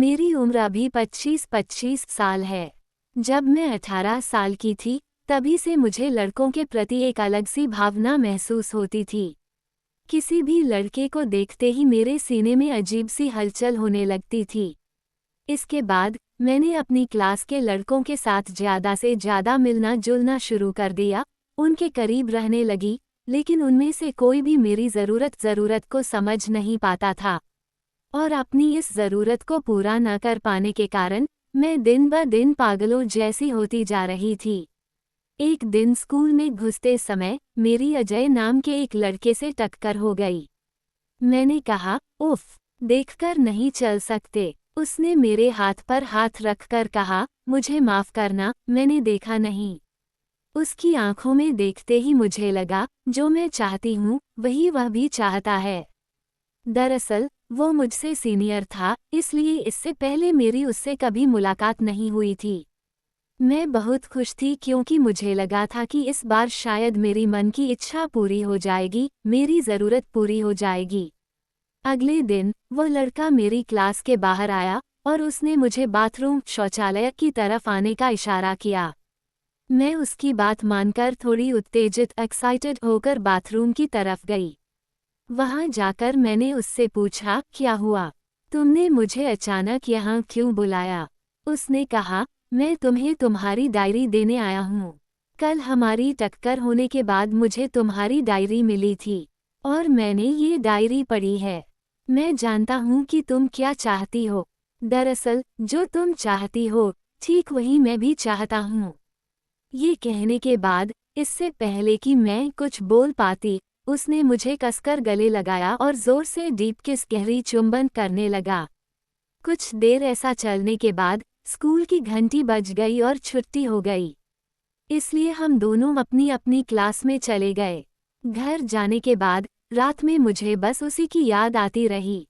मेरी उम्र अभी 25 साल है। जब मैं 18 साल की थी, तभी से मुझे लड़कों के प्रति एक अलग सी भावना महसूस होती थी। किसी भी लड़के को देखते ही मेरे सीने में अजीब सी हलचल होने लगती थी। इसके बाद मैंने अपनी क्लास के लड़कों के साथ ज़्यादा से ज़्यादा मिलना जुलना शुरू कर दिया, उनके करीब रहने लगी, लेकिन उनमें से कोई भी मेरी ज़रूरत को समझ नहीं पाता था। और अपनी इस ज़रूरत को पूरा न कर पाने के कारण मैं दिन ब दिन पागलों जैसी होती जा रही थी। एक दिन स्कूल में घुसते समय मेरी अजय नाम के एक लड़के से टक्कर हो गई। मैंने कहा, उफ, देखकर नहीं चल सकते। उसने मेरे हाथ पर हाथ रखकर कहा, मुझे माफ़ करना, मैंने देखा नहीं। उसकी आंखों में देखते ही मुझे लगा, जो मैं चाहती हूँ वही वह भी चाहता है। दरअसल वो मुझसे सीनियर था, इसलिए इससे पहले मेरी उससे कभी मुलाकात नहीं हुई थी। मैं बहुत खुश थी क्योंकि मुझे लगा था कि इस बार शायद मेरी मन की इच्छा पूरी हो जाएगी, मेरी ज़रूरत पूरी हो जाएगी। अगले दिन वो लड़का मेरी क्लास के बाहर आया और उसने मुझे बाथरूम शौचालय की तरफ आने का इशारा किया। मैं उसकी बात मानकर थोड़ी उत्तेजित एक्साइटेड होकर बाथरूम की तरफ गई। वहां जाकर मैंने उससे पूछा, क्या हुआ? तुमने मुझे अचानक यहाँ क्यों बुलाया? उसने कहा, मैं तुम्हें तुम्हारी डायरी देने आया हूँ। कल हमारी टक्कर होने के बाद मुझे तुम्हारी डायरी मिली थी और मैंने ये डायरी पढ़ी है। मैं जानता हूँ कि तुम क्या चाहती हो। दरअसल जो तुम चाहती हो, ठीक वही मैं भी चाहता हूँ। ये कहने के बाद, इससे पहले कि मैं कुछ बोल पाती, उसने मुझे कसकर गले लगाया और जोर से डीप किस गहरी चुंबन करने लगा। कुछ देर ऐसा चलने के बाद स्कूल की घंटी बज गई और छुट्टी हो गई। इसलिए हम दोनों अपनी अपनी क्लास में चले गए। घर जाने के बाद रात में मुझे बस उसी की याद आती रही।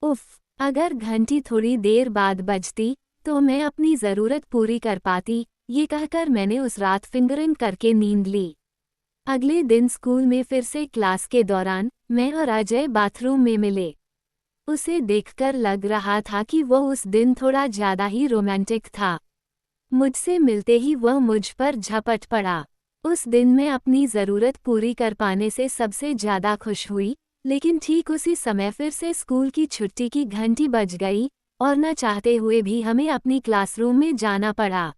उफ, अगर घंटी थोड़ी देर बाद बजती तो मैं अपनी ज़रूरत पूरी कर पाती, ये कहकर मैंने उस रात फिंगरिंग करके नींद ली। अगले दिन स्कूल में फिर से क्लास के दौरान मैं और अजय बाथरूम में मिले। उसे देखकर लग रहा था कि वह उस दिन थोड़ा ज़्यादा ही रोमांटिक था। मुझसे मिलते ही वह मुझ पर झपट पड़ा। उस दिन मैं अपनी ज़रूरत पूरी कर पाने से सबसे ज़्यादा खुश हुई, लेकिन ठीक उसी समय फिर से स्कूल की छुट्टी की घंटी बज गई और न चाहते हुए भी हमें अपनी क्लासरूम में जाना पड़ा।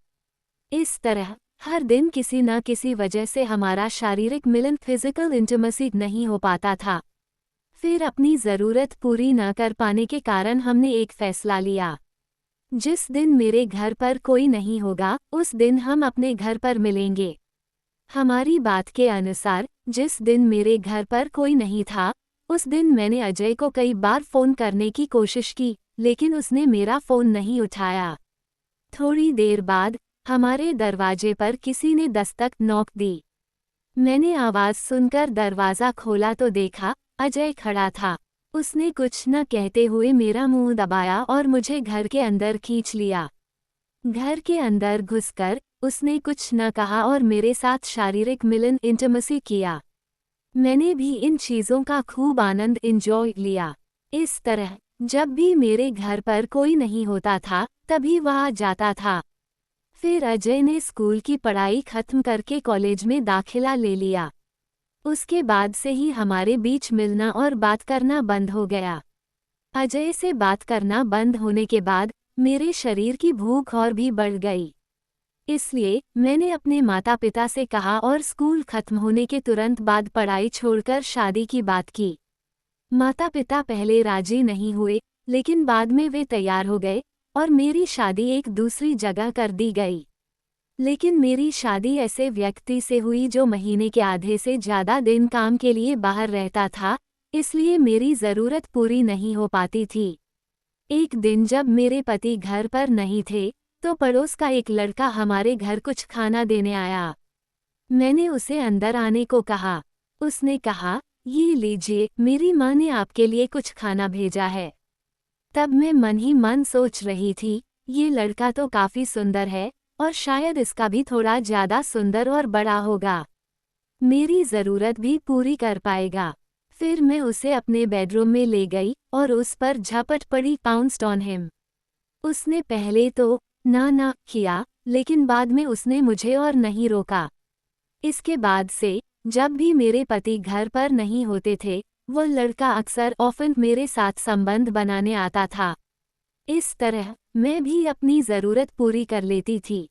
इस तरह हर दिन किसी न किसी वजह से हमारा शारीरिक मिलन फिजिकल इंटिमेसी नहीं हो पाता था। फिर अपनी ज़रूरत पूरी न कर पाने के कारण हमने एक फैसला लिया। जिस दिन मेरे घर पर कोई नहीं होगा, उस दिन हम अपने घर पर मिलेंगे। हमारी बात के अनुसार जिस दिन मेरे घर पर कोई नहीं था, उस दिन मैंने अजय को कई बार फ़ोन करने की कोशिश की, लेकिन उसने मेरा फ़ोन नहीं उठाया। थोड़ी देर बाद हमारे दरवाजे पर किसी ने दस्तक नॉक दी। मैंने आवाज़ सुनकर दरवाज़ा खोला तो देखा, अजय खड़ा था। उसने कुछ न कहते हुए मेरा मुंह दबाया और मुझे घर के अंदर खींच लिया। घर के अंदर घुसकर उसने कुछ न कहा और मेरे साथ शारीरिक मिलन इंटिमेसी किया। मैंने भी इन चीज़ों का खूब आनंद एंजॉय लिया। इस तरह जब भी मेरे घर पर कोई नहीं होता था, तभी वह जाता था। फिर अजय ने स्कूल की पढ़ाई खत्म करके कॉलेज में दाखिला ले लिया। उसके बाद से ही हमारे बीच मिलना और बात करना बंद हो गया। अजय से बात करना बंद होने के बाद मेरे शरीर की भूख और भी बढ़ गई। इसलिए मैंने अपने माता पिता से कहा और स्कूल खत्म होने के तुरंत बाद पढ़ाई छोड़कर शादी की बात की। माता पिता पहले राजी नहीं हुए, लेकिन बाद में वे तैयार हो गए और मेरी शादी एक दूसरी जगह कर दी गई। लेकिन मेरी शादी ऐसे व्यक्ति से हुई जो महीने के आधे से ज़्यादा दिन काम के लिए बाहर रहता था, इसलिए मेरी ज़रूरत पूरी नहीं हो पाती थी। एक दिन जब मेरे पति घर पर नहीं थे, तो पड़ोस का एक लड़का हमारे घर कुछ खाना देने आया। मैंने उसे अंदर आने को कहा। उसने कहा, ये लीजिए, मेरी माँ ने आपके लिए कुछ खाना भेजा है। तब मैं मन ही मन सोच रही थी, ये लड़का तो काफ़ी सुंदर है और शायद इसका भी थोड़ा ज़्यादा सुंदर और बड़ा होगा। मेरी ज़रूरत भी पूरी कर पाएगा। फिर मैं उसे अपने बेडरूम में ले गई और उस पर झपट पड़ी, पाउंस्ड ऑन हिम। उसने पहले तो ना किया, लेकिन बाद में उसने मुझे और नहीं रोका। इसके बाद से जब भी मेरे पति घर पर नहीं होते थे, वो लड़का अक्सर ऑफन मेरे साथ संबंध बनाने आता था। इस तरह मैं भी अपनी ज़रूरत पूरी कर लेती थी।